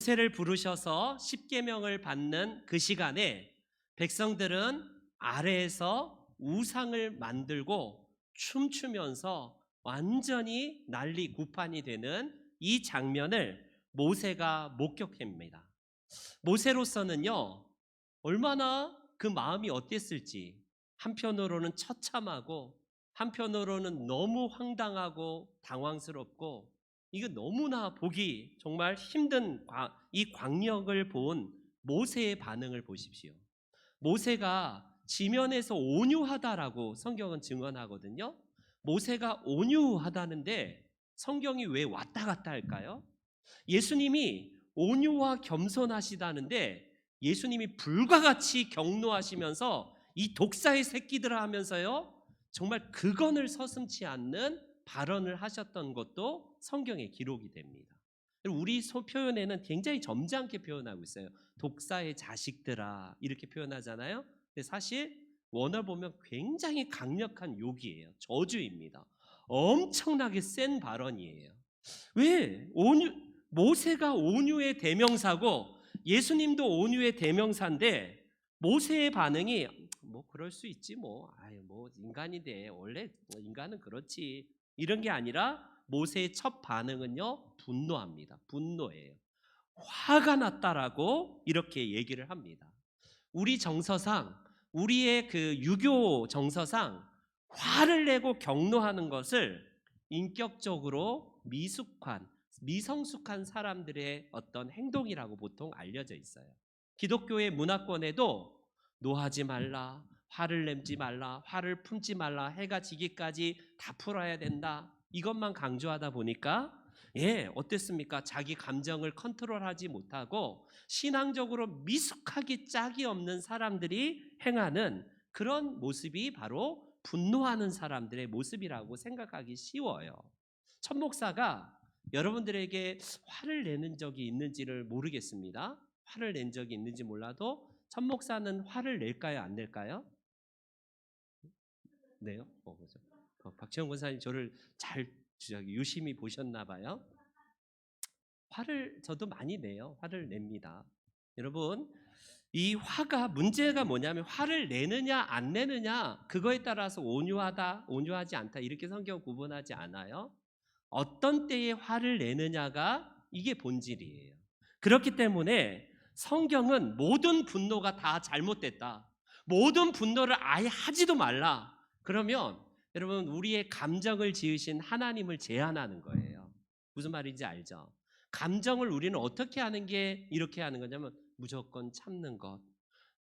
모세를 부르셔서 십계명을 받는 그 시간에 백성들은 아래에서 우상을 만들고 춤추면서 완전히 난리 구판이 되는 이 장면을 모세가 목격합니다. 모세로서는요, 얼마나 그 마음이 어땠을지, 한편으로는 처참하고 한편으로는 너무 황당하고 당황스럽고, 이거 너무나 보기 정말 힘든 이 광경을 본 모세의 반응을 보십시오. 모세가 지면에서 온유하다라고 성경은 증언하거든요. 모세가 온유하다는데 성경이 왜 왔다 갔다 할까요? 예수님이 온유와 겸손하시다는데 예수님이 불과 같이 경노하시면서 이 독사의 새끼들아 하면서요, 정말 그건을 서슴지 않는 발언을 하셨던 것도 성경에 기록이 됩니다. 우리 표현에는 굉장히 점잖게 표현하고 있어요. 독사의 자식들아 이렇게 표현하잖아요. 근데 사실 원어 보면 굉장히 강력한 욕이에요. 저주입니다. 엄청나게 센 발언이에요. 왜? 모세가 온유의 대명사고 예수님도 온유의 대명사인데 모세의 반응이 뭐 그럴 수 있지 뭐. 아유 뭐 인간인데 원래 인간은 그렇지. 이런 게 아니라 모세의 첫 반응은요. 분노합니다. 분노예요. 화가 났다라고 이렇게 얘기를 합니다. 우리 정서상 우리의 그 유교 정서상 화를 내고 경노하는 것을 인격적으로 미성숙한 사람들의 어떤 행동이라고 보통 알려져 있어요. 기독교의 문화권에도 노하지 말라, 화를 내지 말라, 화를 품지 말라, 해가 지기까지 다 풀어야 된다. 이것만 강조하다 보니까 어땠습니까? 자기 감정을 컨트롤하지 못하고 신앙적으로 미숙하기 짝이 없는 사람들이 행하는 그런 모습이 바로 분노하는 사람들의 모습이라고 생각하기 쉬워요. 천 목사가 여러분들에게 화를 내는 적이 있는지를 모르겠습니다. 화를 낸 적이 있는지 몰라도 천 목사는 화를 낼까요? 안 낼까요? 네요. 그렇죠. 박지영 권사님 저를 잘 유심히 보셨나 봐요. 화를 저도 많이 내요. 화를 냅니다. 여러분, 이 화가 문제가 뭐냐면 화를 내느냐 안 내느냐 그거에 따라서 온유하다, 온유하지 않다 이렇게 성경 구분하지 않아요. 어떤 때에 화를 내느냐가 이게 본질이에요. 그렇기 때문에 성경은 모든 분노가 다 잘못됐다. 모든 분노를 아예 하지도 말라. 그러면 여러분 우리의 감정을 지으신 하나님을 제한하는 거예요. 무슨 말인지 알죠? 감정을 우리는 어떻게 하는 게 이렇게 하는 거냐면 무조건 참는 것,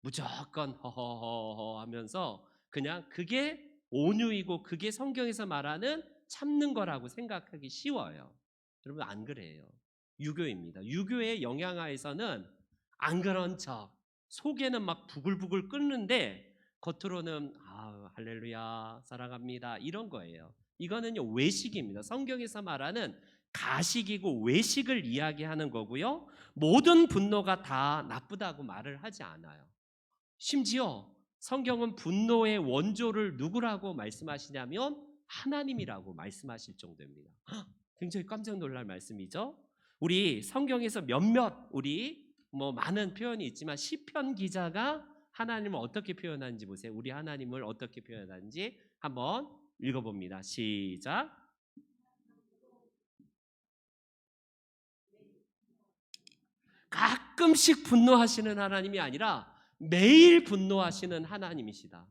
무조건 허허허허 하면서 그냥 그게 온유이고 그게 성경에서 말하는 참는 거라고 생각하기 쉬워요. 여러분 안 그래요. 유교입니다. 유교의 영향하에서는 안 그런 척 속에는 막 부글부글 끓는데 겉으로는 할렐루야 사랑합니다 이런 거예요. 이거는요 외식입니다. 성경에서 말하는 가식이고 외식을 이야기하는 거고요. 모든 분노가 다 나쁘다고 말을 하지 않아요. 심지어 성경은 분노의 원조를 누구라고 말씀하시냐면 하나님이라고 말씀하실 정도입니다. 굉장히 깜짝 놀랄 말씀이죠. 우리 성경에서 우리 많은 표현이 있지만 시편 기자가 하나님을 어떻게 표현하는지 보세요. 우리 하나님을 어떻게 표현하는지 한번 읽어봅니다. 시작. 가끔씩 분노하시는 하나님이 아니라 매일 분노하시는 하나님이시다.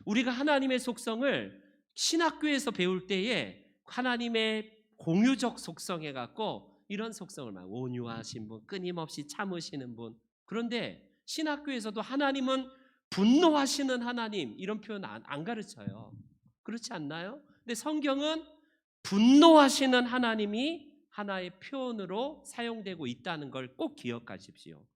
우리가 하나님의 속성을 신학교에서 배울 때에 하나님의 공유적 속성에 갖고 이런 속성을 온유하신 분, 끊임없이 참으시는 분. 그런데 신학교에서도 하나님은 분노하시는 하나님 이런 표현 안 가르쳐요. 그렇지 않나요? 근데 성경은 분노하시는 하나님이 하나의 표현으로 사용되고 있다는 걸 꼭 기억하십시오.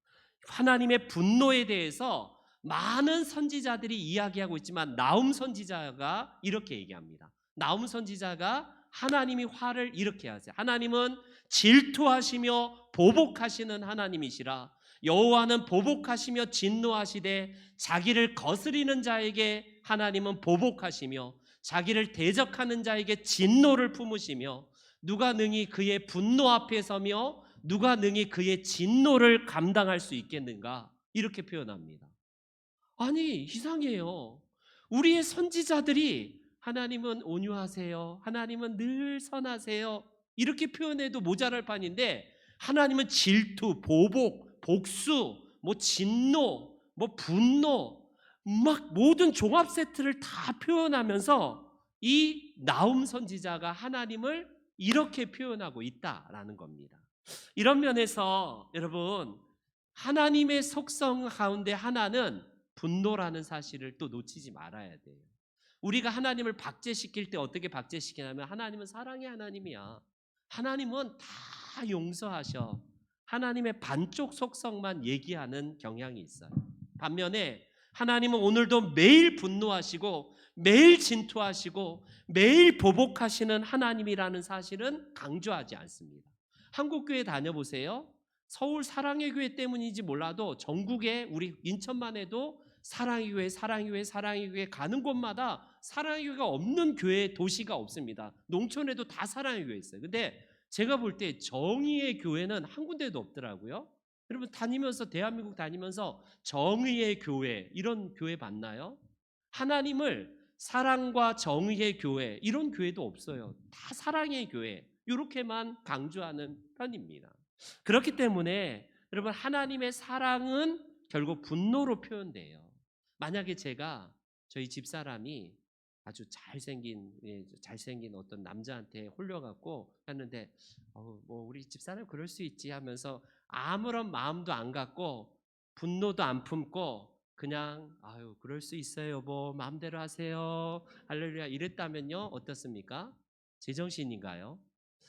하나님의 분노에 대해서 많은 선지자들이 이야기하고 있지만 나움 선지자가 이렇게 얘기합니다. 나움 선지자가 하나님이 화를 이렇게 하세요. 하나님은 질투하시며 보복하시는 하나님이시라. 여호와는 보복하시며 진노하시되 자기를 거스리는 자에게 하나님은 보복하시며 자기를 대적하는 자에게 진노를 품으시며 누가 능히 그의 분노 앞에 서며 누가 능히 그의 진노를 감당할 수 있겠는가? 이렇게 표현합니다. 아니, 이상해요. 우리의 선지자들이 하나님은 온유하세요, 하나님은 늘 선하세요, 이렇게 표현해도 모자랄 판인데 하나님은 질투, 보복, 복수, 뭐 진노, 뭐 분노, 막 모든 종합 세트를 다 표현하면서 이 나움 선지자가 하나님을 이렇게 표현하고 있다라는 겁니다. 이런 면에서 여러분, 하나님의 속성 가운데 하나는 분노라는 사실을 또 놓치지 말아야 돼요. 우리가 하나님을 박제시킬 때 어떻게 박제시키냐면 하나님은 사랑의 하나님이야. 하나님은 다 용서하셔. 하나님의 반쪽 속성만 얘기하는 경향이 있어요. 반면에 하나님은 오늘도 매일 분노하시고 매일 진토하시고 매일 보복하시는 하나님이라는 사실은 강조하지 않습니다. 한국교회 다녀보세요. 서울 사랑의 교회 때문인지 몰라도 전국에 우리 인천만 해도 사랑의 교회, 사랑의 교회, 사랑의 교회 가는 곳마다 사랑의 교회가 없는 교회 도시가 없습니다. 농촌에도 다 사랑의 교회 있어요. 근데 제가 볼 때 정의의 교회는 한 군데도 없더라고요. 여러분 다니면서 대한민국 다니면서 정의의 교회 이런 교회 봤나요? 하나님을 사랑과 정의의 교회 이런 교회도 없어요. 다 사랑의 교회 이렇게만 강조하는 편입니다. 그렇기 때문에 여러분 하나님의 사랑은 결국 분노로 표현돼요. 만약에 제가 저희 집사람이 아주 잘생긴 어떤 남자한테 홀려갖고 했는데 뭐 우리 집사람 그럴 수 있지 하면서 아무런 마음도 안 갖고 분노도 안 품고 그냥 아유 그럴 수 있어요 여보 마음대로 하세요 할렐루야 이랬다면요 어떻습니까? 제정신인가요?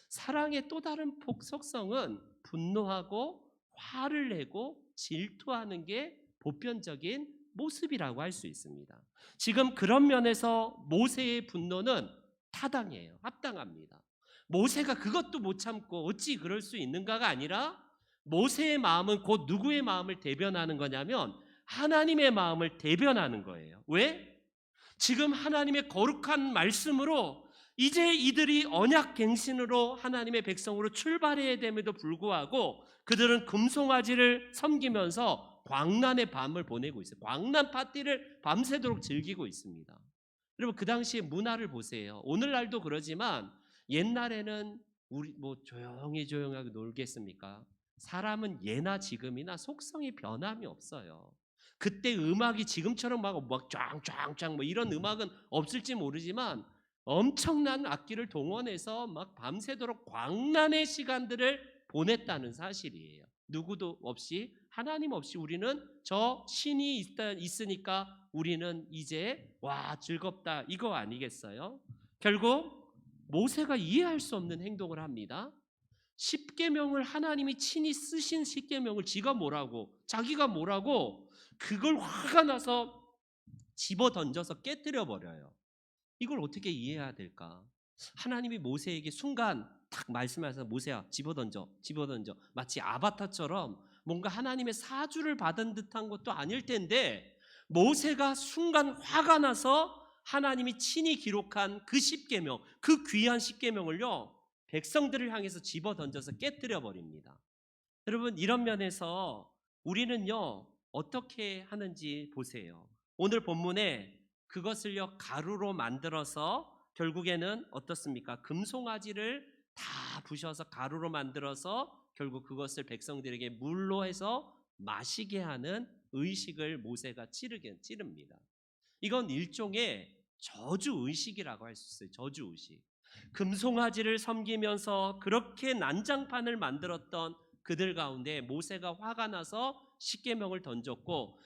사랑의 또 다른 속성은 분노하고 화를 내고 질투하는 게 보편적인 모습이라고 할 수 있습니다. 지금 그런 면에서 모세의 분노는 타당해요. 합당합니다. 모세가 그것도 못 참고 어찌 그럴 수 있는가가 아니라 모세의 마음은 곧 누구의 마음을 대변하는 거냐면 하나님의 마음을 대변하는 거예요. 왜? 지금 하나님의 거룩한 말씀으로 이제 이들이 언약 갱신으로 하나님의 백성으로 출발해야 됨에도 불구하고 그들은 금송아지를 섬기면서 광란의 밤을 보내고 있어요. 광란 파티를 밤새도록 즐기고 있습니다. 여러분 그 당시의 문화를 보세요. 오늘날도 그러지만 옛날에는 우리 뭐 조용하게 놀겠습니까? 사람은 예나 지금이나 속성이 변함이 없어요. 그때 음악이 지금처럼 막 짱짱짱 뭐 이런 음악은 없을지 모르지만 엄청난 악기를 동원해서 막 밤새도록 광란의 시간들을 보냈다는 사실이에요. 누구도 없이 하나님 없이 우리는 저 신이 있으니까 우리는 이제 와 즐겁다 이거 아니겠어요? 결국 모세가 이해할 수 없는 행동을 합니다. 십계명을 하나님이 친히 쓰신 십계명을 지가 뭐라고 자기가 뭐라고 그걸 화가 나서 집어 던져서 깨뜨려 버려요. 이걸 어떻게 이해해야 될까? 하나님이 모세에게 순간 딱 말씀하셔서 모세야 집어 던져 마치 아바타처럼 뭔가 하나님의 사주를 받은 듯한 것도 아닐 텐데 모세가 순간 화가 나서 하나님이 친히 기록한 그 십계명 그 귀한 십계명을요 백성들을 향해서 집어 던져서 깨뜨려 버립니다. 여러분 이런 면에서 우리는요 어떻게 하는지 보세요. 오늘 본문에 그것을요 가루로 만들어서 결국에는 어떻습니까? 금송아지를 다 부셔서 가루로 만들어서 결국 그것을 백성들에게 물로 해서 마시게 하는 의식을 모세가 치릅니다. 이건 일종의 저주 의식이라고 할 수 있어요. 저주 의식. 금송아지를 섬기면서 그렇게 난장판을 만들었던 그들 가운데 모세가 화가 나서 십계명을 던졌고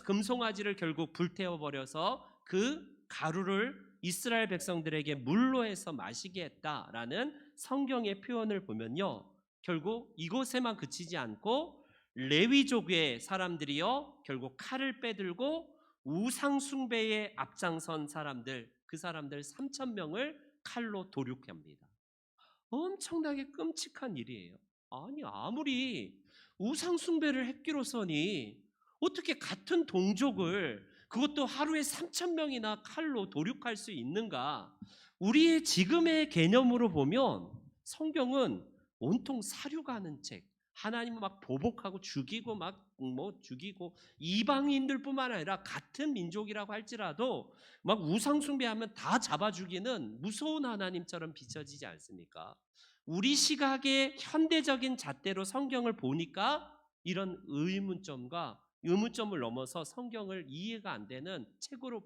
금송아지를 결국 불태워 버려서 그 가루를 이스라엘 백성들에게 물로 해서 마시게 했다라는 성경의 표현을 보면요 결국 이곳에만 그치지 않고 레위족의 사람들이요 결국 칼을 빼들고 우상 숭배에 앞장선 사람들 그 사람들 3,000명을 칼로 도륙합니다. 엄청나게 끔찍한 일이에요. 아니 아무리 우상 숭배를 했기로서니 어떻게 같은 동족을 그것도 하루에 3,000명이나 칼로 도륙할 수 있는가? 우리의 지금의 개념으로 보면 성경은 온통 사륙하는 책, 하나님을 막 보복하고 죽이고 막 죽이고, 이방인들뿐만 아니라 같은 민족이라고 할지라도 막 우상 숭배하면 다 잡아 죽이는 무서운 하나님처럼 비춰지지 않습니까? 우리 시각의 현대적인 잣대로 성경을 보니까 이런 의문점을 넘어서 성경을 이해가 안 되는 책으로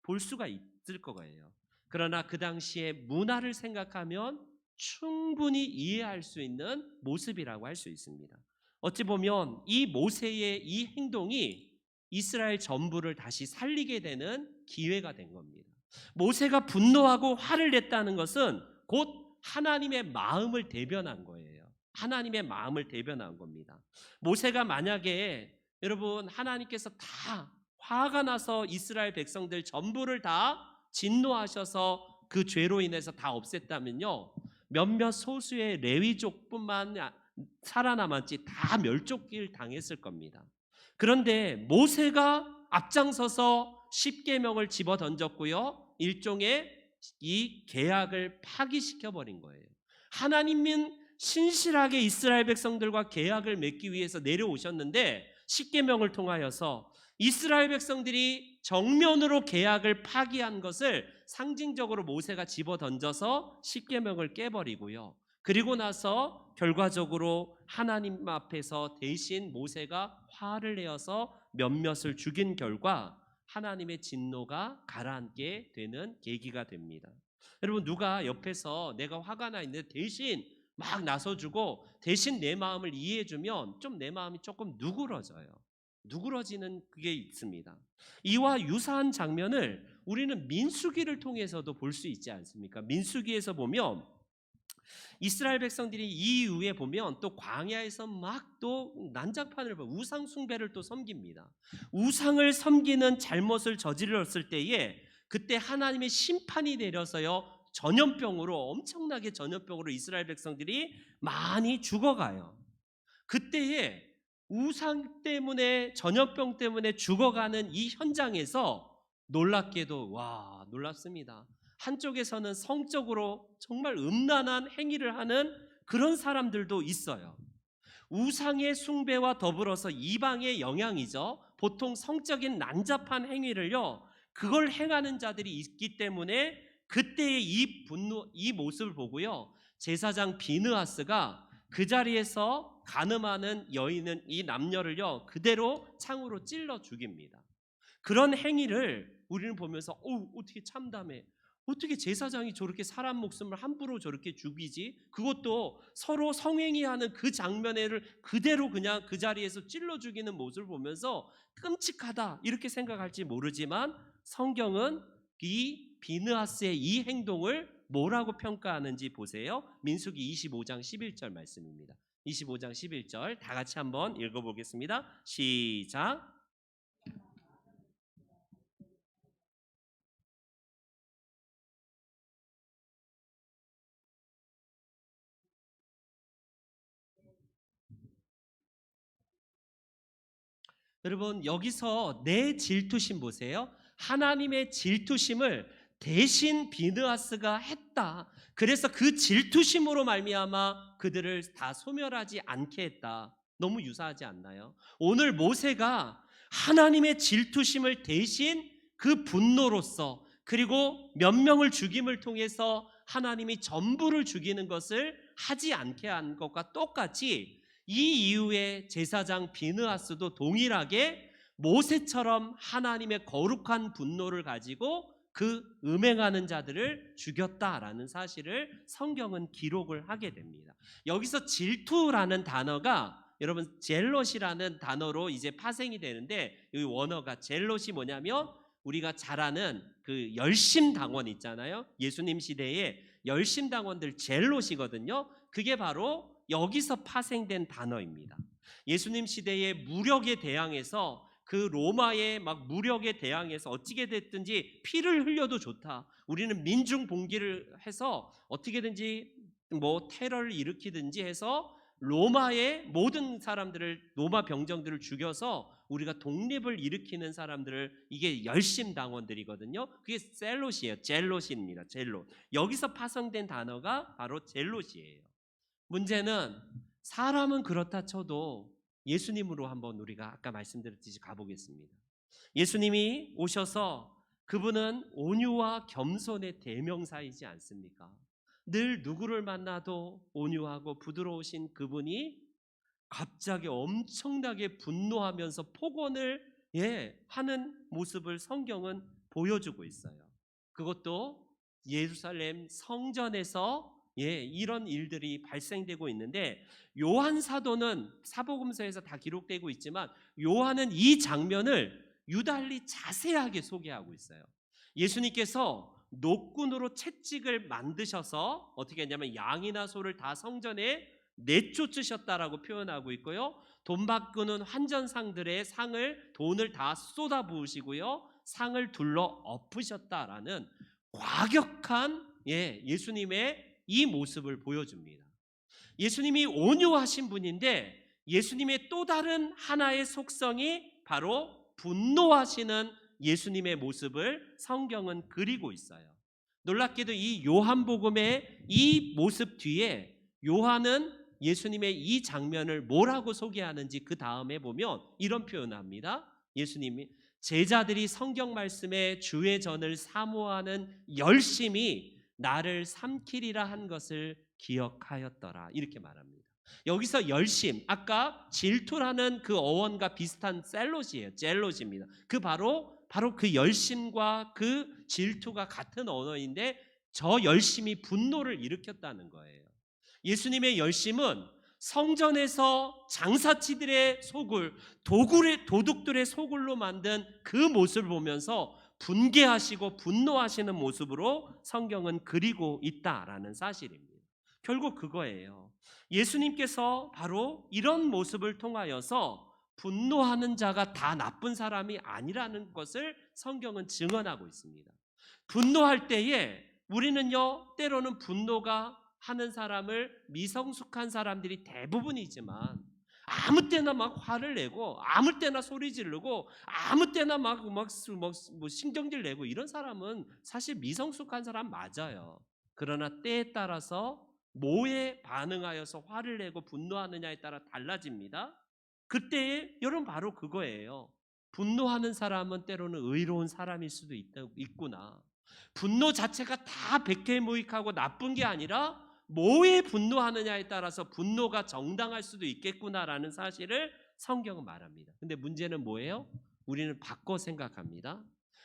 볼 수가 있을 거예요. 그러나 그 당시에 문화를 생각하면 충분히 이해할 수 있는 모습이라고 할 수 있습니다. 어찌 보면 이 모세의 이 행동이 이스라엘 전부를 다시 살리게 되는 기회가 된 겁니다. 모세가 분노하고 화를 냈다는 것은 곧 하나님의 마음을 대변한 거예요. 하나님의 마음을 대변한 겁니다. 모세가 만약에, 여러분, 하나님께서 다 화가 나서 이스라엘 백성들 전부를 다 진노하셔서 그 죄로 인해서 다 없앴다면요, 몇몇 소수의 레위족뿐만 살아남았지 다 멸족을 당했을 겁니다. 그런데 모세가 앞장서서 십계명을 집어 던졌고요, 일종의 이 계약을 파기시켜 버린 거예요. 하나님은 신실하게 이스라엘 백성들과 계약을 맺기 위해서 내려오셨는데, 십계명을 통하여서 이스라엘 백성들이 정면으로 계약을 파기한 것을 상징적으로 모세가 집어 던져서 십계명을 깨버리고요, 그리고 나서 결과적으로 하나님 앞에서 대신 모세가 화를 내어서 몇몇을 죽인 결과 하나님의 진노가 가라앉게 되는 계기가 됩니다. 여러분, 누가 옆에서 내가 화가 나 있는데 대신 막 나서주고 대신 내 마음을 이해해주면 좀 내 마음이 조금 누그러져요. 누그러지는 그게 있습니다. 이와 유사한 장면을 우리는 민수기를 통해서도 볼 수 있지 않습니까? 민수기에서 보면 이스라엘 백성들이 이 이후에 보면 또 광야에서 막 또 난장판을 우상 숭배를 또 섬깁니다. 우상을 섬기는 잘못을 저질렀을 때에 그때 하나님의 심판이 내려서요, 엄청나게 전염병으로 이스라엘 백성들이 많이 죽어가요. 그때에 우상 때문에, 전염병 때문에 죽어가는 이 현장에서 놀랍게도, 놀랍습니다, 한쪽에서는 성적으로 정말 음란한 행위를 하는 그런 사람들도 있어요. 우상의 숭배와 더불어서 이방의 영향이죠. 보통 성적인 난잡한 행위를요, 그걸 행하는 자들이 있기 때문에 그때의 이 모습을 보고요, 제사장 비느하스가 그 자리에서 간음하는 이 남녀를요 그대로 창으로 찔러 죽입니다. 그런 행위를 우리는 보면서 어떻게 참담해, 어떻게 제사장이 저렇게 사람 목숨을 함부로 저렇게 죽이지, 그것도 서로 성행위하는 그 장면을 그대로 그냥 그 자리에서 찔러 죽이는 모습을 보면서 끔찍하다 이렇게 생각할지 모르지만, 성경은 이 비느하스의 이 행동을 뭐라고 평가하는지 보세요. 민수기 25장 11절 말씀입니다. 25장 11절 다 같이 한번 읽어보겠습니다. 시작. 여러분, 여기서 내 질투심 보세요. 하나님의 질투심을 대신 비느하스가 했다. 그래서 그 질투심으로 말미암아 그들을 다 소멸하지 않게 했다. 너무 유사하지 않나요? 오늘 모세가 하나님의 질투심을 대신 그 분노로써, 그리고 몇 명을 죽임을 통해서 하나님이 전부를 죽이는 것을 하지 않게 한 것과 똑같이, 이 이후에 제사장 비느하스도 동일하게 모세처럼 하나님의 거룩한 분노를 가지고 그 음행하는 자들을 죽였다라는 사실을 성경은 기록을 하게 됩니다. 여기서 질투라는 단어가, 여러분, 젤롯이라는 단어로 이제 파생이 되는데, 이 원어가 젤롯이 뭐냐면 우리가 잘 아는 그 열심당원 있잖아요. 예수님 시대에 열심당원들 젤롯이거든요. 그게 바로 여기서 파생된 단어입니다. 예수님 시대의 무력에 대항해서, 그 로마의 막 무력에 대항해서 어찌게 됐든지 피를 흘려도 좋다, 우리는 민중 봉기를 해서 어떻게든지 테러를 일으키든지 해서 로마의 모든 사람들을, 로마 병정들을 죽여서 우리가 독립을 일으키는 사람들을, 이게 열심당원들이거든요. 그게 셀롯이에요. 젤롯입니다. 젤롯. 여기서 파생된 단어가 바로 젤롯이에요. 문제는 사람은 그렇다 쳐도 예수님으로 한번 우리가 아까 말씀드렸듯이 가보겠습니다. 예수님이 오셔서 그분은 온유와 겸손의 대명사이지 않습니까? 늘 누구를 만나도 온유하고 부드러우신 그분이 갑자기 엄청나게 분노하면서 폭언을 하는 모습을 성경은 보여주고 있어요. 그것도 예루살렘 성전에서 이런 일들이 발생되고 있는데, 요한 사도는 사복음서에서 다 기록되고 있지만 요한은 이 장면을 유달리 자세하게 소개하고 있어요. 예수님께서 노끈으로 채찍을 만드셔서 어떻게 했냐면 양이나 소를 다 성전에 내쫓으셨다라고 표현하고 있고요. 돈 바꾸는 환전상들의 돈을 다 쏟아 부으시고요. 상을 둘러 엎으셨다라는 과격한 예수님의 이 모습을 보여줍니다. 예수님이 온유하신 분인데 예수님의 또 다른 하나의 속성이 바로 분노하시는 예수님의 모습을 성경은 그리고 있어요. 놀랍게도 이 요한복음의 이 모습 뒤에 요한은 예수님의 이 장면을 뭐라고 소개하는지 그 다음에 보면 이런 표현을 합니다. 예수님이 제자들이 성경 말씀에 주의 전을 사모하는 열심이 나를 삼키리라 한 것을 기억하였더라, 이렇게 말합니다. 여기서 열심, 아까 질투라는 그 어원과 비슷한 셀롯이에요. 젤롯입니다. 그 바로 그 열심과 그 질투가 같은 언어인데 저 열심이 분노를 일으켰다는 거예요. 예수님의 열심은 성전에서 장사치들의 도둑들의 소굴로 만든 그 모습을 보면서 분개하시고 분노하시는 모습으로 성경은 그리고 있다라는 사실입니다. 결국 그거예요. 예수님께서 바로 이런 모습을 통하여서 분노하는 자가 다 나쁜 사람이 아니라는 것을 성경은 증언하고 있습니다. 분노할 때에 우리는요, 때로는 분노가 하는 사람을 미성숙한 사람들이 대부분이지만 아무 때나 막 화를 내고 아무 때나 소리 지르고 아무 때나 막 신경질 내고 이런 사람은 사실 미성숙한 사람 맞아요. 그러나 때에 따라서 뭐에 반응하여서 화를 내고 분노하느냐에 따라 달라집니다. 그때에 여러분 바로 그거예요. 분노하는 사람은 때로는 의로운 사람일 수도 있구나. 분노 자체가 다 백해무익하고 나쁜 게 아니라 뭐에 분노하느냐에 따라서 분노가 정당할 수도 있겠구나라는 사실을 성경은 말합니다. 근데 문제는 뭐예요? 우리는 바꿔 생각합니다.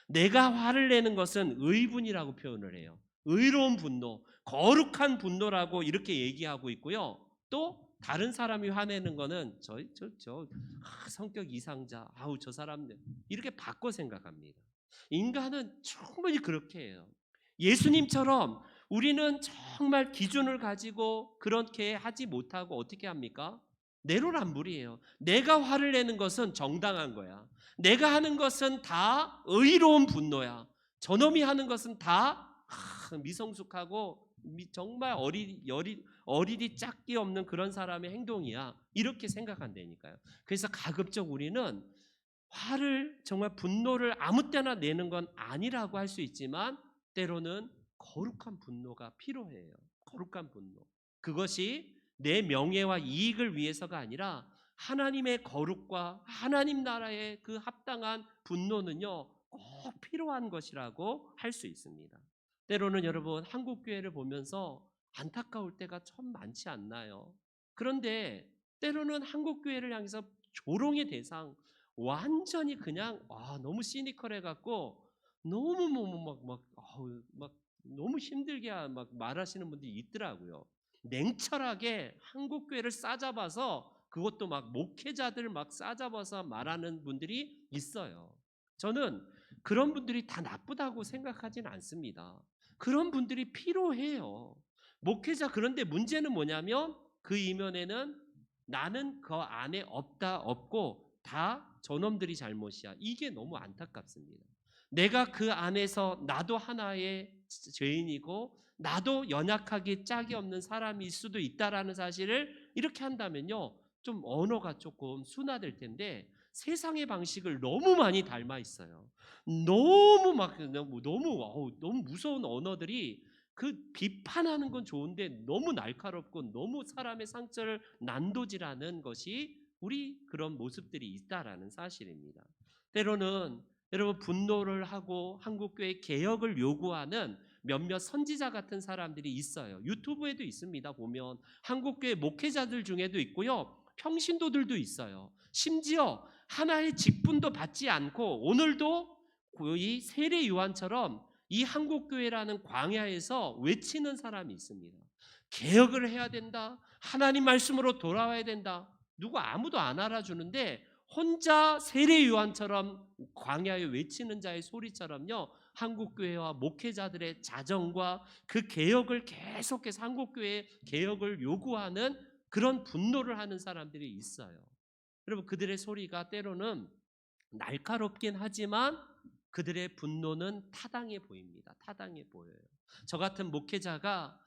내가 화를 내는 것은 의분이라고 표현을 해요. 의로운 분노, 거룩한 분노라고 이렇게 얘기하고 있고요. 또 다른 사람이 화내는 거는 성격 이상자, 아우 저 사람들, 이렇게 바꿔 생각합니다. 인간은 충분히 그렇게 해요. 예수님처럼 우리는 정말 기준을 가지고 그렇게 하지 못하고 어떻게 합니까? 내로남불이에요. 내가 화를 내는 것은 정당한 거야. 내가 하는 것은 다 의로운 분노야. 저놈이 하는 것은 다 미성숙하고 정말 어리디 짝기 없는 그런 사람의 행동이야. 이렇게 생각한다니까요. 그래서 가급적 우리는 화를, 정말 분노를 아무 때나 내는 건 아니라고 할 수 있지만 때로는 거룩한 분노가 필요해요. 거룩한 분노. 그것이 내 명예와 이익을 위해서가 아니라 하나님의 거룩과 하나님 나라의 그 합당한 분노는요, 꼭 필요한 것이라고 할 수 있습니다. 때로는 여러분 한국 교회를 보면서 안타까울 때가 참 많지 않나요? 그런데 때로는 한국 교회를 향해서 조롱의 대상, 완전히 그냥 너무 시니컬해 갖고 너무 막 너무 힘들게 막 말하시는 분들이 있더라고요. 냉철하게 한국 교회를 싸잡아서, 그것도 막 목회자들 막 싸잡아서 말하는 분들이 있어요. 저는 그런 분들이 다 나쁘다고 생각하진 않습니다. 그런 분들이 필요해요. 목회자. 그런데 문제는 뭐냐면 그 이면에는 나는 그 안에 없고 다 저놈들이 잘못이야. 이게 너무 안타깝습니다. 내가 그 안에서 나도 하나의 죄인이고 나도 연약하게 짝이 없는 사람일 수도 있다라는 사실을 이렇게 한다면요, 좀 언어가 조금 순화될 텐데 세상의 방식을 너무 많이 닮아 있어요. 너무 무서운 언어들이 그 비판하는 건 좋은데 너무 날카롭고 너무 사람의 상처를 난도질하는 것이 우리 그런 모습들이 있다라는 사실입니다. 때로는 여러분 분노를 하고 한국교회 개혁을 요구하는 몇몇 선지자 같은 사람들이 있어요. 유튜브에도 있습니다. 보면 한국교회 목회자들 중에도 있고요. 평신도들도 있어요. 심지어 하나의 직분도 받지 않고 오늘도 거의 세례 요한처럼 이 한국교회라는 광야에서 외치는 사람이 있습니다. 개혁을 해야 된다. 하나님 말씀으로 돌아와야 된다. 누구 아무도 안 알아주는데 혼자 세례 요한처럼 광야에 외치는 자의 소리처럼요. 한국교회와 목회자들의 자정과 그 개혁을 계속해서 한국교회의 개혁을 요구하는 그런 분노를 하는 사람들이 있어요. 여러분 그들의 소리가 때로는 날카롭긴 하지만 그들의 분노는 타당해 보입니다. 타당해 보여요. 저 같은 목회자가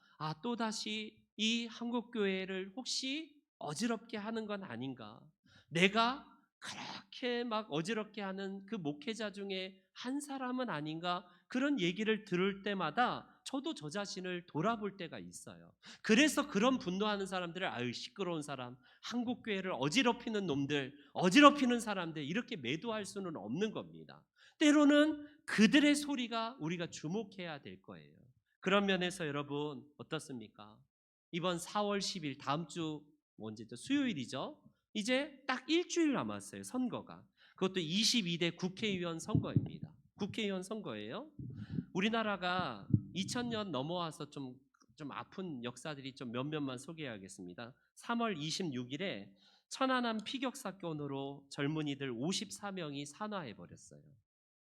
또다시 이 한국교회를 혹시 어지럽게 하는 건 아닌가? 내가 그렇게 막 어지럽게 하는 그 목회자 중에 한 사람은 아닌가? 그런 얘기를 들을 때마다 저도 저 자신을 돌아볼 때가 있어요. 그래서 그런 분노하는 사람들을 아유 시끄러운 사람, 한국교회를 어지럽히는 놈들, 어지럽히는 사람들 이렇게 매도할 수는 없는 겁니다. 때로는 그들의 소리가 우리가 주목해야 될 거예요. 그런 면에서 여러분 어떻습니까? 이번 4월 10일 다음 주 언제죠? 수요일이죠. 이제 딱 일주일 남았어요. 선거가. 그것도 22대 국회의원 선거입니다. 국회의원 선거예요. 우리나라가 2000년 넘어와서 좀 아픈 역사들이 좀 몇몇만 소개하겠습니다. 3월 26일에 천안함 피격 사건으로 젊은이들 54명이 산화해 버렸어요.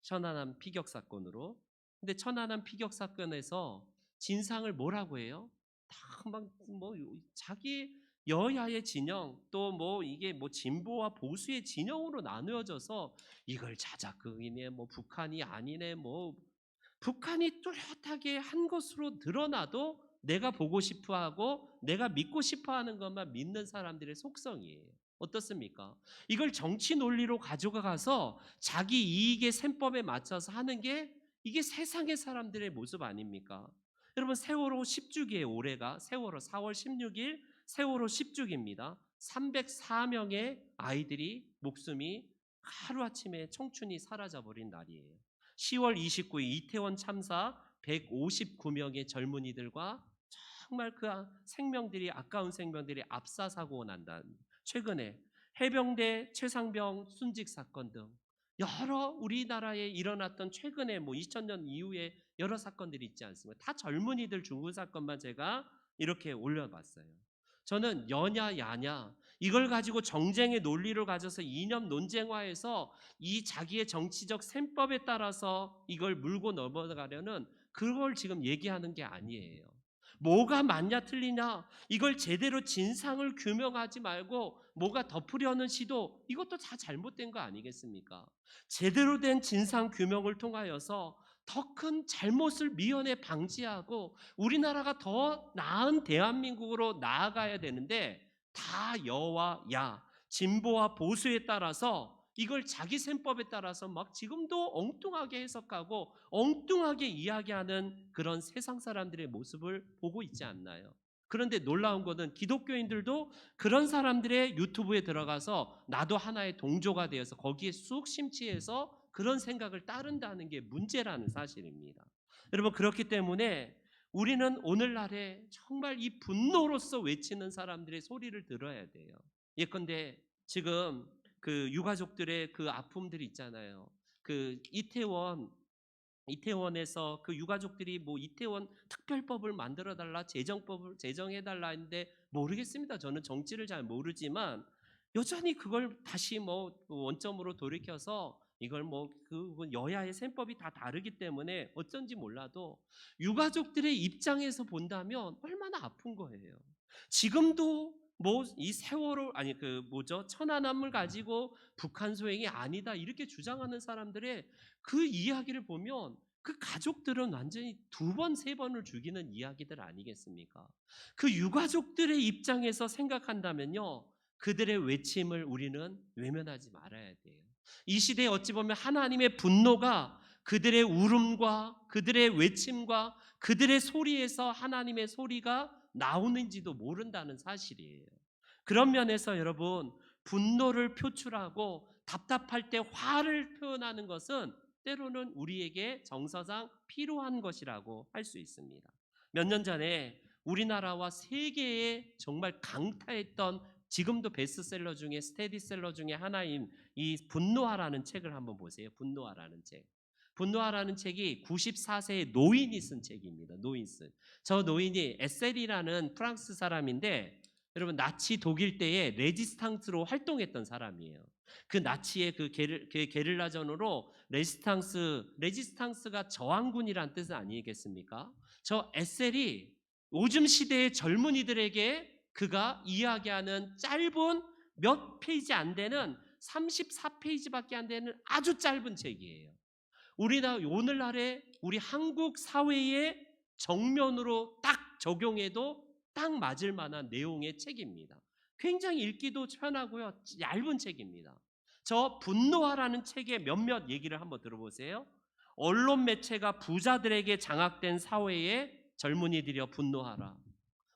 천안함 피격 사건으로. 근데 천안함 피격 사건에서 진상을 뭐라고 해요? 다막뭐 자기 여야의 진영 또 뭐 이게 뭐 진보와 보수의 진영으로 나누어져서 이걸 자작극이네 뭐 북한이 아니네 뭐 북한이 뚜렷하게 한 것으로 드러나도 내가 보고 싶어하고 내가 믿고 싶어하는 것만 믿는 사람들의 속성이에요. 어떻습니까? 이걸 정치 논리로 가져가서 자기 이익의 셈법에 맞춰서 하는 게 이게 세상의 사람들의 모습 아닙니까? 여러분 세월호 10주기의 올해가 세월호 4월 16일 세월호 10주기입니다. 304명의 아이들이 목숨이 하루아침에 청춘이 사라져버린 날이에요. 10월 29일 이태원 참사 159명의 젊은이들과 정말 그 생명들이 아까운 생명들이 압사사고 난다. 최근에 해병대 최상병 순직 사건 등 여러 우리나라에 일어났던 최근에 뭐 2000년 이후에 여러 사건들이 있지 않습니까? 다 젊은이들 죽은 사건만 제가 이렇게 올려봤어요. 저는 여냐 야냐 이걸 가지고 정쟁의 논리를 가져서 이념 논쟁화해서 이 자기의 정치적 셈법에 따라서 이걸 물고 넘어가려는 그걸 지금 얘기하는 게 아니에요. 뭐가 맞냐 틀리냐 이걸 제대로 진상을 규명하지 말고 뭐가 덮으려는 시도 이것도 다 잘못된 거 아니겠습니까? 제대로 된 진상 규명을 통하여서 더 큰 잘못을 미연에 방지하고 우리나라가 더 나은 대한민국으로 나아가야 되는데 다 여와 야 진보와 보수에 따라서 이걸 자기 셈법에 따라서 막 지금도 엉뚱하게 해석하고 엉뚱하게 이야기하는 그런 세상 사람들의 모습을 보고 있지 않나요? 그런데 놀라운 것은 기독교인들도 그런 사람들의 유튜브에 들어가서 나도 하나의 동조가 되어서 거기에 쑥 심취해서 그런 생각을 따른다는 게 문제라는 사실입니다. 여러분 그렇기 때문에 우리는 오늘날에 정말 이 분노로서 외치는 사람들의 소리를 들어야 돼요. 예컨대 지금 그 유가족들의 그 아픔들이 있잖아요. 그 이태원에서 그 유가족들이 뭐 이태원 특별법을 만들어 달라 재정법을 제정해 달라 했는데 모르겠습니다. 저는 정치를 잘 모르지만 여전히 그걸 다시 뭐 원점으로 돌이켜서 이걸 뭐 그 여야의 셈법이 다 다르기 때문에 어쩐지 몰라도 유가족들의 입장에서 본다면 얼마나 아픈 거예요. 지금도 뭐 이 세월호 아니 그 뭐죠 천안함을 가지고 북한 소행이 아니다 이렇게 주장하는 사람들의 그 이야기를 보면 그 가족들은 완전히 두 번, 세 번을 죽이는 이야기들 아니겠습니까? 그 유가족들의 입장에서 생각한다면요. 그들의 외침을 우리는 외면하지 말아야 돼요. 이 시대에 어찌 보면 하나님의 분노가 그들의 울음과 그들의 외침과 그들의 소리에서 하나님의 소리가 나오는지도 모른다는 사실이에요. 그런 면에서 여러분, 분노를 표출하고 답답할 때 화를 표현하는 것은 때로는 우리에게 정서상 필요한 것이라고 할 수 있습니다. 몇 년 전에 우리나라와 세계에 정말 강타했던, 지금도 베스트셀러 중에 스테디셀러 중에 하나인 이 분노하라는 책을 한번 보세요. 분노하라는 책. 분노하라는 책이 94세의 노인이 쓴 책입니다. 노인 쓴. 저 노인이 에셀이라는 프랑스 사람인데, 여러분 나치 독일 때에 레지스탕스로 활동했던 사람이에요. 그 나치의 그 게릴라전으로 레지스탕스가 저항군이란 뜻은 아니겠습니까? 저 에셀이 요즘 시대의 젊은이들에게 그가 이야기하는 짧은 몇 페이지 안 되는 34페이지밖에 안 되는 아주 짧은 책이에요. 오늘날의 우리 한국 사회의 정면으로 딱 적용해도 딱 맞을 만한 내용의 책입니다. 굉장히 읽기도 편하고요. 얇은 책입니다. 저 분노하라는 책의 몇몇 얘기를 한번 들어보세요. 언론 매체가 부자들에게 장악된 사회에 젊은이들이여 분노하라.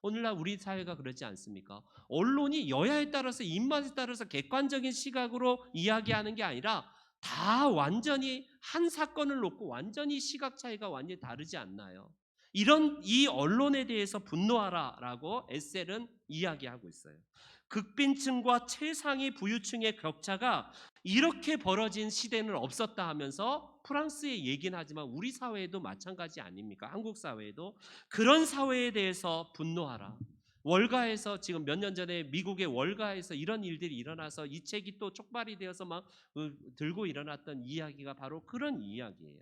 오늘날 우리 사회가 그렇지 않습니까? 언론이 여야에 따라서 입맛에 따라서 객관적인 시각으로 이야기하는 게 아니라 다 완전히 한 사건을 놓고 완전히 시각 차이가 완전히 다르지 않나요? 이 언론에 대해서 분노하라라고 에셀은 이야기하고 있어요. 극빈층과 최상위 부유층의 격차가 이렇게 벌어진 시대는 없었다 하면서 프랑스의 얘기는 하지만 우리 사회에도 마찬가지 아닙니까? 한국 사회에도 그런 사회에 대해서 분노하라. 월가에서 지금 몇 년 전에 미국의 월가에서 이런 일들이 일어나서 이 책이 또 촉발이 되어서 막 들고 일어났던 이야기가 바로 그런 이야기예요.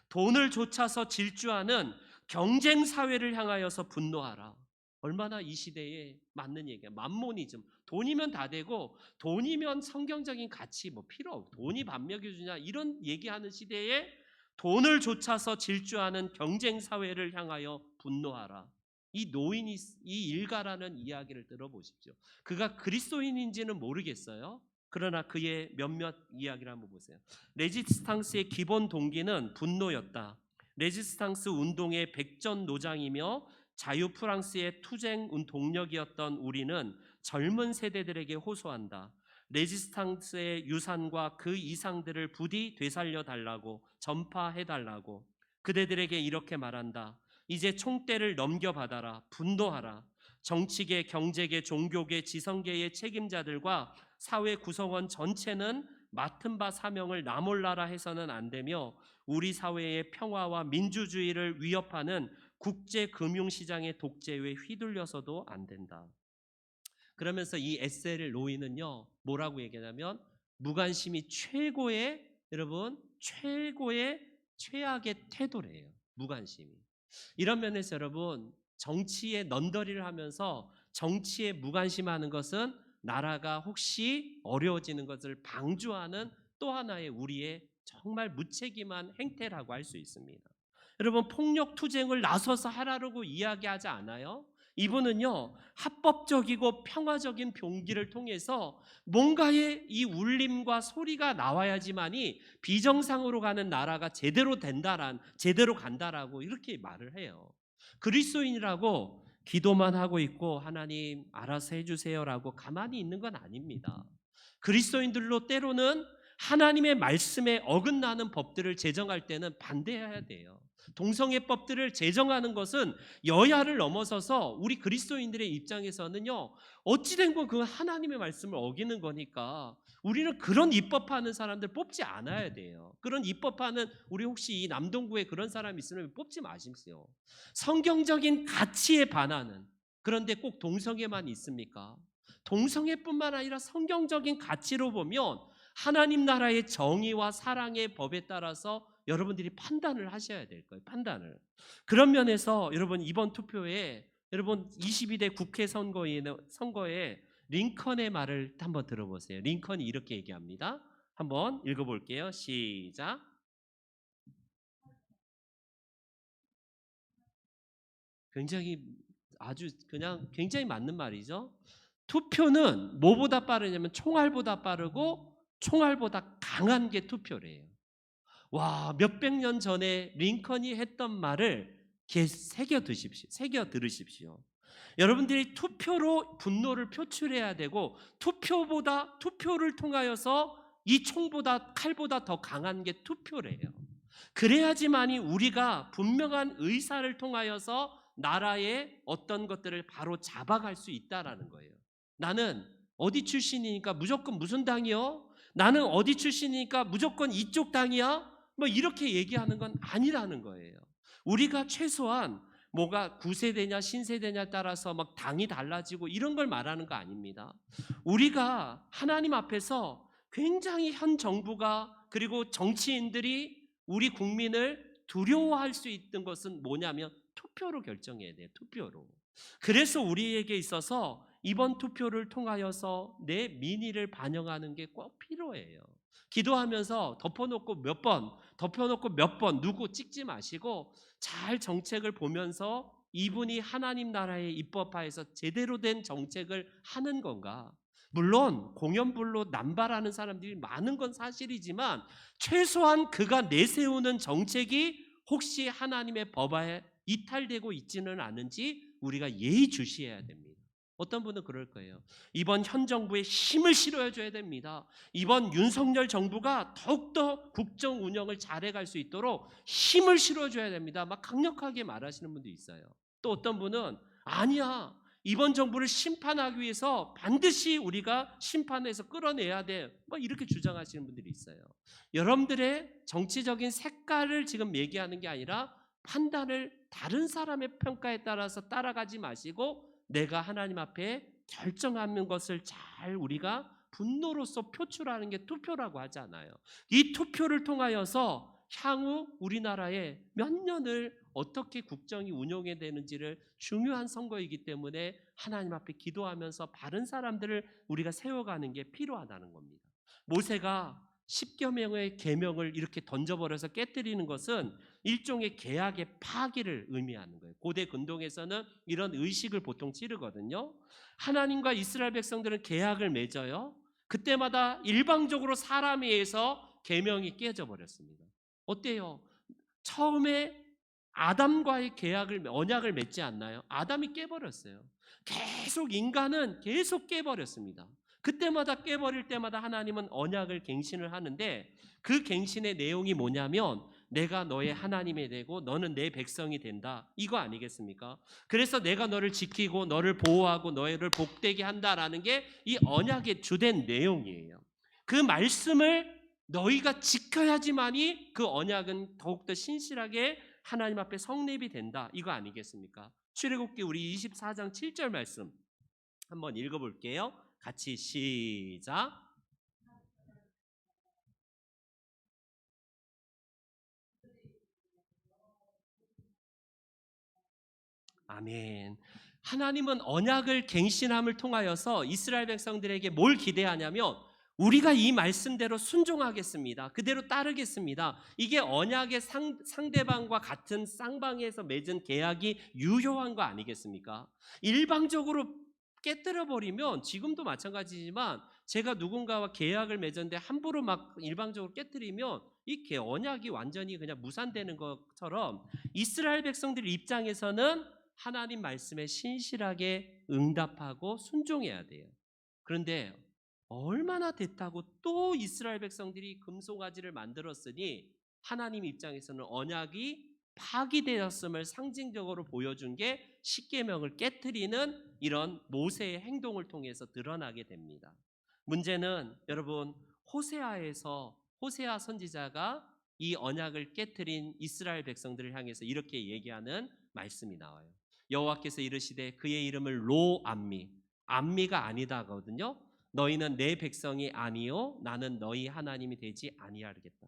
돈을 좇아서 질주하는 경쟁 사회를 향하여서 분노하라. 얼마나 이 시대에 맞는 얘기야. 만모니즘. 돈이면 다 되고 돈이면 성경적인 가치 뭐 필요 없고 돈이 밥 먹여주냐 이런 얘기하는 시대에 돈을 좇아서 질주하는 경쟁 사회를 향하여 분노하라. 이 노인이 이 일가라는 이야기를 들어보십시오. 그가 그리스도인인지는 모르겠어요. 그러나 그의 몇몇 이야기를 한번 보세요. 레지스탕스의 기본 동기는 분노였다. 레지스탕스 운동의 백전노장이며 자유 프랑스의 투쟁 동력이었던 우리는 젊은 세대들에게 호소한다. 레지스탕스의 유산과 그 이상들을 부디 되살려 달라고, 전파해 달라고. 그대들에게 이렇게 말한다. 이제 총대를 넘겨받아라. 분노하라. 정치계, 경제계, 종교계, 지성계의 책임자들과 사회 구성원 전체는 맡은 바 사명을 나몰라라 해서는 안 되며 우리 사회의 평화와 민주주의를 위협하는 국제금융시장의 독재에 휘둘려서도 안 된다. 그러면서 이 에셀을 노인은요 뭐라고 얘기하냐면 무관심이 최고의, 여러분 최고의 최악의 태도래요. 무관심이. 이런 면에서 여러분 정치에 넌더리를 하면서 정치에 무관심하는 것은 나라가 혹시 어려워지는 것을 방조하는 또 하나의 우리의 정말 무책임한 행태라고 할 수 있습니다. 여러분 폭력 투쟁을 나서서 하라고 이야기하지 않아요? 이분은요 합법적이고 평화적인 병기를 통해서 뭔가의 이 울림과 소리가 나와야지만이 비정상으로 가는 나라가 제대로 간다라고 이렇게 말을 해요. 그리스도인이라고 기도만 하고 있고 하나님 알아서 해주세요라고 가만히 있는 건 아닙니다. 그리스도인들로 때로는 하나님의 말씀에 어긋나는 법들을 제정할 때는 반대해야 돼요. 동성애법들을 제정하는 것은 여야를 넘어서서 우리 그리스도인들의 입장에서는요 어찌된 건 그건 하나님의 말씀을 어기는 거니까 우리는 그런 입법하는 사람들 뽑지 않아야 돼요. 그런 입법하는 우리 혹시 이 남동구에 그런 사람 있으면 뽑지 마십시오. 성경적인 가치에 반하는, 그런데 꼭 동성애만 있습니까? 동성애뿐만 아니라 성경적인 가치로 보면 하나님 나라의 정의와 사랑의 법에 따라서 여러분들이 판단을 하셔야 될 거예요. 판단을. 그런 면에서 여러분 이번 투표에 여러분 22대 국회 선거에 링컨의 말을 한번 들어보세요. 링컨이 이렇게 얘기합니다. 한번 읽어볼게요. 시작. 굉장히 아주 그냥 굉장히 맞는 말이죠. 투표는 뭐보다 빠르냐면 총알보다 빠르고 총알보다 강한 게 투표래요. 와, 몇백 년 전에 링컨이 했던 말을 새겨 들으십시오. 여러분들이 투표로 분노를 표출해야 되고, 투표를 통하여서 이 총보다 칼보다 더 강한 게 투표래요. 그래야지만이 우리가 분명한 의사를 통하여서 나라의 어떤 것들을 바로 잡아갈 수 있다라는 거예요. 나는 어디 출신이니까 무조건 무슨 당이요? 나는 어디 출신이니까 무조건 이쪽 당이야? 뭐 이렇게 얘기하는 건 아니라는 거예요. 우리가 최소한 뭐가 구세대냐 신세대냐에 따라서 막 당이 달라지고 이런 걸 말하는 거 아닙니다. 우리가 하나님 앞에서 굉장히 현 정부가 그리고 정치인들이 우리 국민을 두려워할 수 있는 것은 뭐냐면 투표로 결정해야 돼요. 투표로. 그래서 우리에게 있어서 이번 투표를 통하여서 내 민의를 반영하는 게 꼭 필요해요. 기도하면서 덮어놓고 몇 번 누구 찍지 마시고 잘 정책을 보면서 이분이 하나님 나라의 입법화에서 제대로 된 정책을 하는 건가? 물론 공연불로 남발하는 사람들이 많은 건 사실이지만 최소한 그가 내세우는 정책이 혹시 하나님의 법에 이탈되고 있지는 않은지 우리가 예의주시해야 됩니다. 어떤 분은 그럴 거예요. 이번 현 정부에 힘을 실어줘야 됩니다. 이번 윤석열 정부가 더욱더 국정 운영을 잘해갈 수 있도록 힘을 실어줘야 됩니다. 막 강력하게 말하시는 분도 있어요. 또 어떤 분은 아니야, 이번 정부를 심판하기 위해서 반드시 우리가 심판해서 끌어내야 돼, 뭐 이렇게 주장하시는 분들이 있어요. 여러분들의 정치적인 색깔을 지금 얘기하는 게 아니라 판단을 다른 사람의 평가에 따라서 따라가지 마시고 내가 하나님 앞에 결정하는 것을 잘 우리가 분노로서 표출하는 게 투표라고 하잖아요. 이 투표를 통하여서 향후 우리나라에 몇 년을 어떻게 국정이 운영이 되는지를 중요한 선거이기 때문에 하나님 앞에 기도하면서 바른 사람들을 우리가 세워가는 게 필요하다는 겁니다. 모세가 10여 명의 계명을 이렇게 던져버려서 깨뜨리는 것은 일종의 계약의 파기를 의미하는 거예요. 고대 근동에서는 이런 의식을 보통 치르거든요. 하나님과 이스라엘 백성들은 계약을 맺어요. 그때마다 일방적으로 사람에 의해서 계명이 깨져 버렸습니다. 어때요? 처음에 아담과의 언약을 맺지 않나요? 아담이 깨버렸어요. 인간은 계속 깨버렸습니다. 그때마다 깨버릴 때마다 하나님은 언약을 갱신을 하는데 그 갱신의 내용이 뭐냐면 내가 너의 하나님이 되고 너는 내 백성이 된다, 이거 아니겠습니까? 그래서 내가 너를 지키고 너를 보호하고 너를 복되게 한다라는 게 이 언약의 주된 내용이에요. 그 말씀을 너희가 지켜야지만이 그 언약은 더욱더 신실하게 하나님 앞에 성립이 된다, 이거 아니겠습니까? 출애굽기 우리 24장 7절 말씀 한번 읽어볼게요. 같이 시작. 아멘. 하나님은 언약을 갱신함을 통하여서 이스라엘 백성들에게 뭘 기대하냐면 우리가 이 말씀대로 순종하겠습니다. 그대로 따르겠습니다. 이게 언약의 상대방과 같은 쌍방에서 맺은 계약이 유효한 거 아니겠습니까? 일방적으로 깨뜨려 버리면 지금도 마찬가지지만 제가 누군가와 계약을 맺었는데 함부로 막 일방적으로 깨뜨리면 이 언약이 완전히 그냥 무산되는 것처럼 이스라엘 백성들 입장에서는 하나님 말씀에 신실하게 응답하고 순종해야 돼요. 그런데 얼마나 됐다고 또 이스라엘 백성들이 금송아지를 만들었으니 하나님 입장에서는 언약이 파기되었음을 상징적으로 보여준 게 십계명을 깨트리는 이런 모세의 행동을 통해서 드러나게 됩니다. 문제는 여러분, 호세아 선지자가 이 언약을 깨트린 이스라엘 백성들을 향해서 이렇게 얘기하는 말씀이 나와요. 여호와께서 이르시되 그의 이름을 암미가 아니다거든요. 너희는 내 백성이 아니요 나는 너희 하나님이 되지 아니하겠다.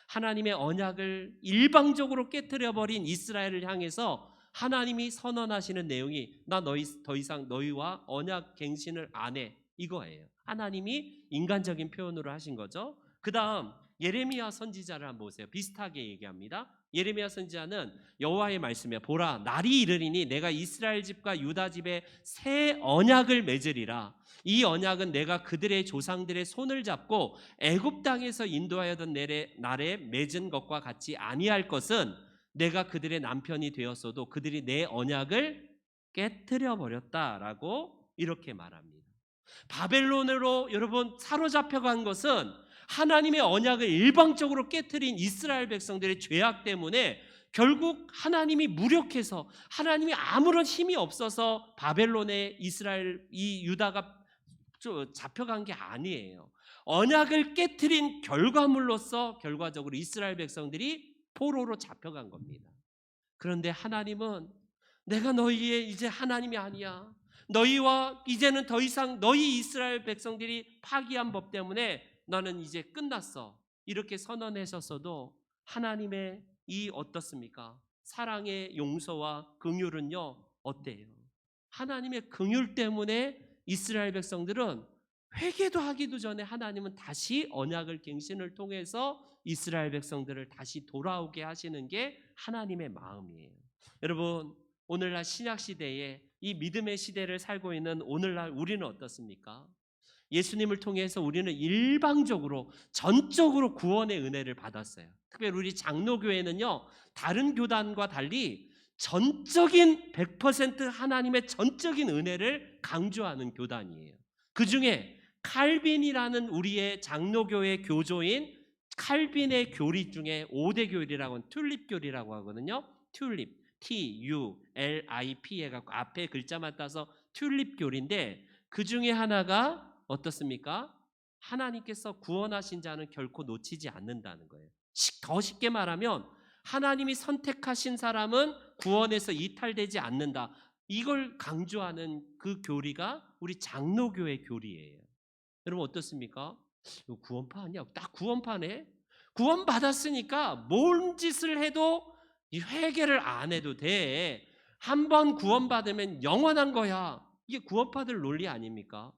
하나님의 언약을 일방적으로 깨뜨려 버린 이스라엘을 향해서 하나님이 선언하시는 내용이 나 너희 더 이상 너희와 언약 갱신을 안 해, 이거예요. 하나님이 인간적인 표현으로 하신 거죠. 그다음 예레미야 선지자를 한번 보세요. 비슷하게 얘기합니다. 예레미야 선지자는 여호와의 말씀에 보라 날이 이르리니 내가 이스라엘 집과 유다 집에 새 언약을 맺으리라. 이 언약은 내가 그들의 조상들의 손을 잡고 애굽 땅에서 인도하여던 날에 맺은 것과 같이 아니할 것은 내가 그들의 남편이 되었어도 그들이 내 언약을 깨트려 버렸다라고 이렇게 말합니다. 바벨론으로 여러분 사로잡혀간 것은 하나님의 언약을 일방적으로 깨트린 이스라엘 백성들의 죄악 때문에 결국 하나님이 무력해서 하나님이 아무런 힘이 없어서 바벨론에 이스라엘 이 유다가 잡혀간 게 아니에요. 언약을 깨트린 결과물로서 결과적으로 이스라엘 백성들이 포로로 잡혀간 겁니다. 그런데 하나님은 내가 너희의 이제 하나님이 아니야. 너희와 이제는 더 이상 너희 이스라엘 백성들이 파기한 법 때문에 너는 이제 끝났어. 이렇게 선언하셨어도 하나님의 이 어떻습니까? 사랑의 용서와 긍휼은요 어때요? 하나님의 긍휼 때문에 이스라엘 백성들은 회개도 하기도 전에 하나님은 다시 언약을 갱신을 통해서 이스라엘 백성들을 다시 돌아오게 하시는 게 하나님의 마음이에요. 여러분 오늘날 신약 시대에 이 믿음의 시대를 살고 있는 오늘날 우리는 어떻습니까? 예수님을 통해서 우리는 일방적으로 전적으로 구원의 은혜를 받았어요. 특별히 우리 장로교회는요 다른 교단과 달리 전적인 100% 하나님의 전적인 은혜를 강조하는 교단이에요. 그 중에 칼빈이라는 우리의 장로교회 교조인 칼빈의 교리 중에 5대 교리라고 하는 튤립 교리라고 하거든요. 튤립 TULIP 해갖고 앞에 글자만 따서 튤립 교리인데 그 중에 하나가 어떻습니까? 하나님께서 구원하신 자는 결코 놓치지 않는다는 거예요. 더 쉽게 말하면 하나님이 선택하신 사람은 구원에서 이탈되지 않는다. 이걸 강조하는 그 교리가 우리 장로교회 교리예요. 여러분 어떻습니까? 이거 구원파 아니야? 딱 구원파네? 구원 받았으니까 뭔 짓을 해도 이 회개를 안 해도 돼. 한 번 구원받으면 영원한 거야. 이게 구원파들 논리 아닙니까?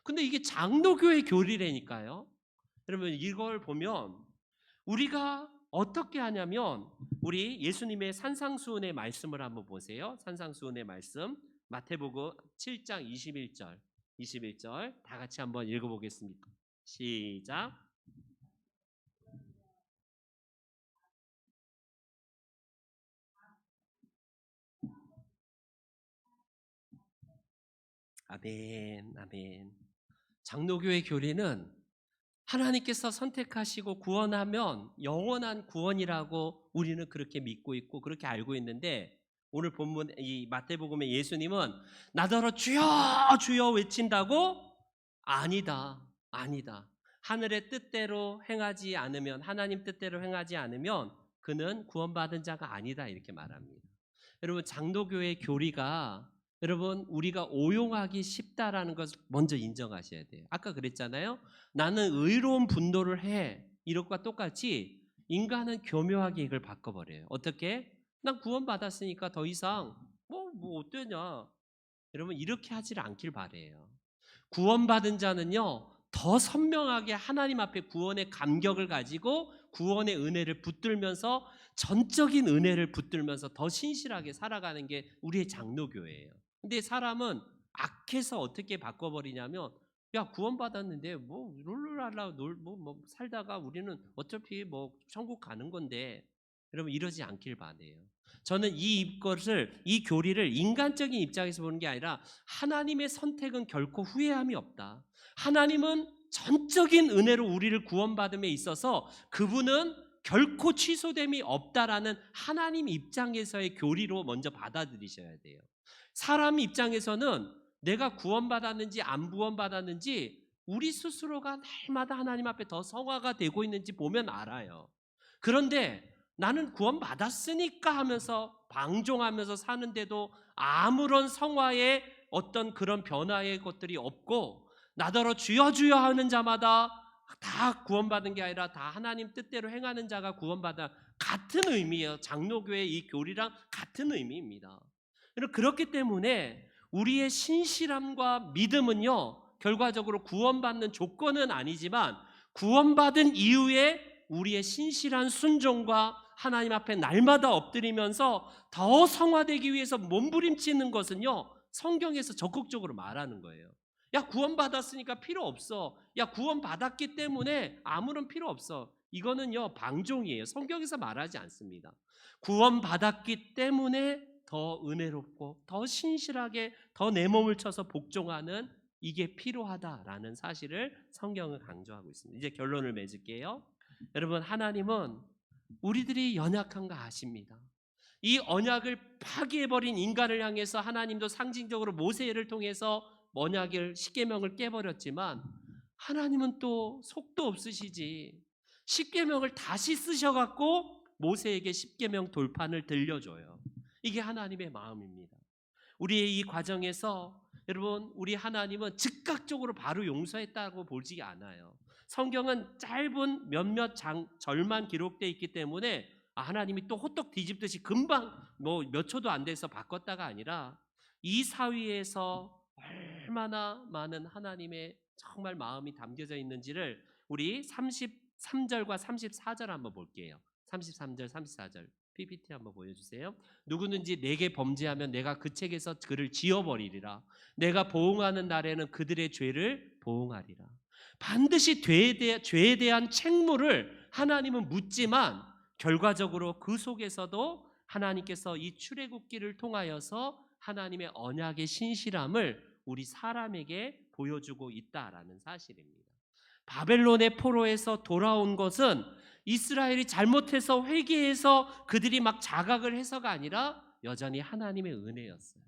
근데 이게 장로교회 교리라니까요. 여러분 이걸 보면 우리가 어떻게 하냐면 우리 예수님의 산상수훈의 말씀을 한번 보세요. 산상수훈의 말씀 마태복음 7장 21절 다 같이 한번 읽어보겠습니다. 시작. 아멘 아멘. 장로교회 교리는 하나님께서 선택하시고 구원하면 영원한 구원이라고 우리는 그렇게 믿고 있고 그렇게 알고 있는데 오늘 본문 이 마태복음의 예수님은 나더러 주여 주여 외친다고 아니다 아니다. 하늘의 뜻대로 행하지 않으면 하나님 뜻대로 행하지 않으면 그는 구원받은 자가 아니다 이렇게 말합니다. 여러분 장로교회 교리가 여러분 우리가 오용하기 쉽다라는 것을 먼저 인정하셔야 돼요. 아까 그랬잖아요. 나는 의로운 분노를 해. 이것과 똑같이 인간은 교묘하게 이걸 바꿔버려요. 어떻게? 난 구원받았으니까 더 이상 뭐 어떠냐. 여러분 이렇게 하지를 않길 바래요. 구원받은 자는요 더 선명하게 하나님 앞에 구원의 감격을 가지고 구원의 은혜를 붙들면서 전적인 은혜를 붙들면서 더 신실하게 살아가는 게 우리의 장로교회예요. 근데 사람은 악해서 어떻게 바꿔버리냐면 야 구원받았는데 뭐 룰루랄라 뭐 살다가 우리는 어차피 뭐 천국 가는 건데 여러분 이러지 않길 바래요. 저는 이 교리를 인간적인 입장에서 보는 게 아니라 하나님의 선택은 결코 후회함이 없다. 하나님은 전적인 은혜로 우리를 구원받음에 있어서 그분은 결코 취소됨이 없다라는 하나님 입장에서의 교리로 먼저 받아들이셔야 돼요. 사람 입장에서는 내가 구원받았는지 안 구원받았는지 우리 스스로가 날마다 하나님 앞에 더 성화가 되고 있는지 보면 알아요. 그런데 나는 구원받았으니까 하면서 방종하면서 사는데도 아무런 성화의 어떤 그런 변화의 것들이 없고 나더러 주여 주여 하는 자마다 다 구원받은 게 아니라 다 하나님 뜻대로 행하는 자가 구원받아 같은 의미예요. 장로교의 이 교리랑 같은 의미입니다. 그렇기 때문에 우리의 신실함과 믿음은요 결과적으로 구원받는 조건은 아니지만 구원받은 이후에 우리의 신실한 순종과 하나님 앞에 날마다 엎드리면서 더 성화되기 위해서 몸부림치는 것은요, 성경에서 적극적으로 말하는 거예요. 야, 구원받았으니까 필요 없어. 야, 구원받았기 때문에 아무런 필요 없어. 이거는요, 방종이에요. 성경에서 말하지 않습니다. 구원받았기 때문에 더 은혜롭고 더 신실하게 더 내 몸을 쳐서 복종하는, 이게 필요하다라는 사실을 성경은 강조하고 있습니다. 이제 결론을 맺을게요. 여러분, 하나님은 우리들이 연약한 거 아십니다. 이 언약을 파기해버린 인간을 향해서 하나님도 상징적으로 모세를 통해서 언약을, 십계명을 깨버렸지만, 하나님은 또 속도 없으시지. 십계명을 다시 쓰셔갖고 모세에게 십계명 돌판을 들려줘요. 이게 하나님의 마음입니다. 우리의 이 과정에서 여러분, 우리 하나님은 즉각적으로 바로 용서했다고 보지 않아요. 성경은 짧은 몇몇 절만 기록되어 있기 때문에 하나님이 또 호떡 뒤집듯이 금방 뭐 몇 초도 안 돼서 바꿨다가 아니라, 이 사위에서 얼마나 많은 하나님의 정말 마음이 담겨져 있는지를 우리 33절과 34절 한번 볼게요. 33절, 34절 PPT 한번 보여주세요. 누구든지 내게 범죄하면 내가 그 책에서 그를 지워버리리라. 내가 보응하는 날에는 그들의 죄를 보응하리라. 반드시 죄에 대한 책무를 하나님은 묻지만, 결과적으로 그 속에서도 하나님께서 이 출애굽기를 통하여서 하나님의 언약의 신실함을 우리 사람에게 보여주고 있다라는 사실입니다. 바벨론의 포로에서 돌아온 것은 이스라엘이 잘못해서 회개해서 그들이 막 자각을 해서가 아니라 여전히 하나님의 은혜였어요.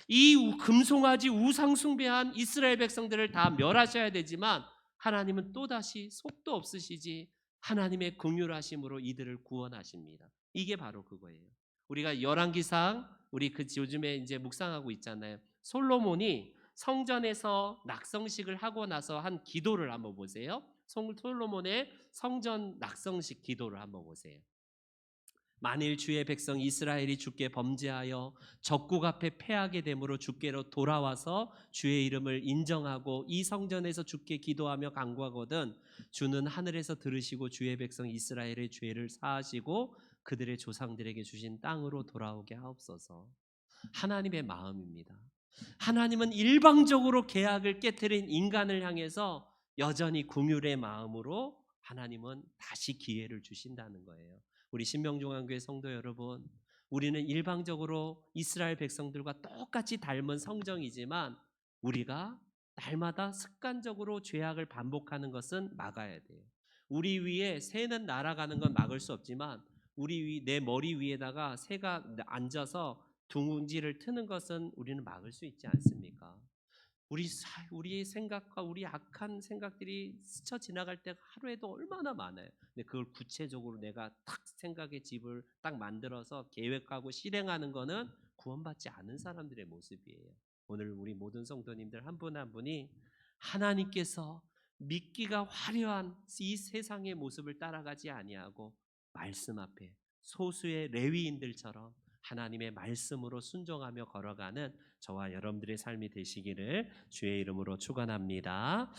이 금송아지 우상 숭배한 이스라엘 백성들을 다 멸하셔야 되지만, 하나님은 또다시 속도 없으시지 하나님의 긍휼하심으로 이들을 구원하십니다. 이게 바로 그거예요. 우리가 열왕기상, 우리 요즘에 이제 묵상하고 있잖아요. 솔로몬이 성전에서 낙성식을 하고 나서 한 기도를 한번 보세요. 솔로몬의 성전 낙성식 기도를 한번 보세요. 만일 주의 백성 이스라엘이 주께 범죄하여 적국 앞에 패하게 되므로 주께로 돌아와서 주의 이름을 인정하고 이 성전에서 주께 기도하며 간구하거든 주는 하늘에서 들으시고 주의 백성 이스라엘의 죄를 사하시고 그들의 조상들에게 주신 땅으로 돌아오게 하옵소서. 하나님의 마음입니다. 하나님은 일방적으로 계약을 깨트린 인간을 향해서 여전히 긍휼의 마음으로 하나님은 다시 기회를 주신다는 거예요. 우리 신명종안교회 성도 여러분, 우리는 일방적으로 이스라엘 백성들과 똑같이 닮은 성정이지만, 우리가 날마다 습관적으로 죄악을 반복하는 것은 막아야 돼요. 우리 위에 새는 날아가는 건 막을 수 없지만, 내 머리 위에다가 새가 앉아서 둥지를 트는 것은 우리는 막을 수 있지 않습니까? 우리의 생각과 우리 악한 생각들이 스쳐 지나갈 때가 하루에도 얼마나 많아요. 근데 그걸 구체적으로 내가 탁 생각의 집을 딱 만들어서 계획하고 실행하는 거는 구원받지 않은 사람들의 모습이에요. 오늘 우리 모든 성도님들 한 분 한 분이 하나님께서 믿기가 화려한 이 세상의 모습을 따라가지 아니하고 말씀 앞에 소수의 레위인들처럼 하나님의 말씀으로 순종하며 걸어가는 저와 여러분들의 삶이 되시기를 주의 이름으로 축원합니다.